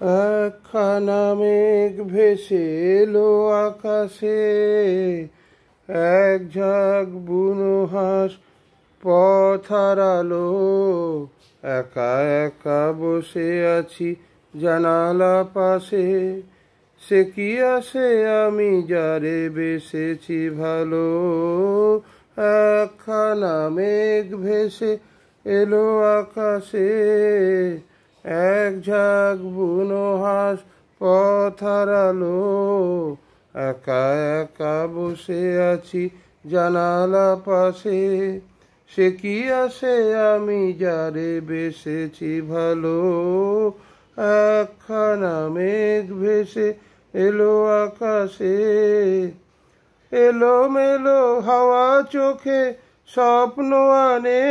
একখানা মেঘ ভেসে এলো আকাশে, এক ঝাঁক বুনো হাঁস পথ হারালো। একা একা বসে আছি জানালা পাশে, সে কি আসে আমি যারে বেসেছি ভালো। একখানা মেঘ ভেসে এলো আকাশে, এক ঝাঁক বুনো হাঁস পথ হারালো। একা একা বসে আছি জানালা পাশে, সে কি আসে আমি যারে বেসেছি ভালো। একখানা মেঘ ভেসে এলো আকাশে, এলোমেলো হাওয়া চোখে স্বপ্ন আনে,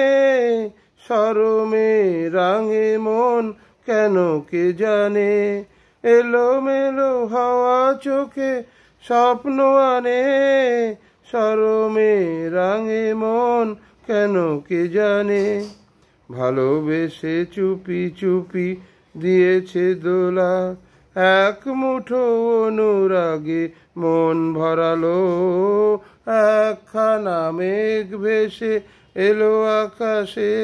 শরমে রাঙে মন কেন কে জানে। এলোমেলো হাওয়া চোখে স্বপ্ন আনে, শরমে রাঙে মন কেন কে জানে। ভালোবেসে চুপি চুপি দিয়েছে দোলা, এক মুঠো অনুরাগে মন ভরালো। একখানা মেঘ ভেসে এলো আকাশে,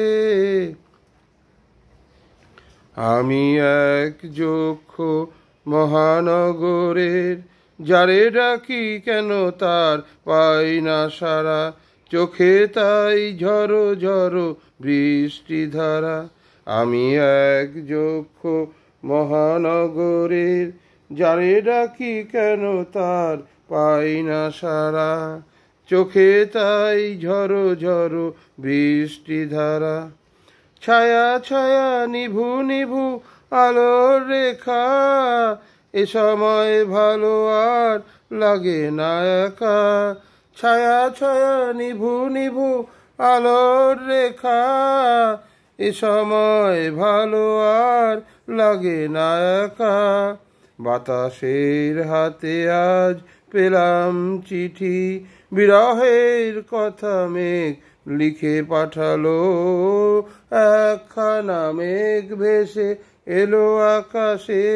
আমি এক যক্ষ মহানগরের, যারে ডাকি কেন তার পাই না সারা। চোখে তাই ঝড়ো ঝড়ো বৃষ্টিধারা। আমি এক যক্ষ মহানগরের, যারে ডাকি কেন তার পাই না সারা। চোখে তাই ঝড়ো ঝড়ো বৃষ্টিধারা। ছায়া ছায়া নিভু নিভু আলোর রেখা, এ সময় ভালো আর লাগে না একা। ছায়া ছায়া নিভু নিভু আলোর রেখা, এ সময় ভালো আর লাগে না একা। বাতাসের হাতে আজ পেলাম চিঠি, বিরহের কথা মেঘ লিখে পাঠালো। একখানা মেঘ ভেসে এলো আকাশে,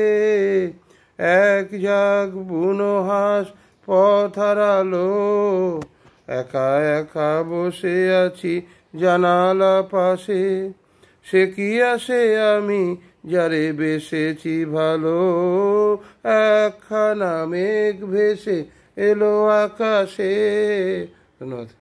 এক ঝাঁক বুনো হাঁস পথ হারালো। একা একা বসে আছি জানালা পাশে, সে কি আসে আমি যারে বেসেছি ভালো। একখানা মেঘ ভেসে এলো আকাশে। ধন্যবাদ।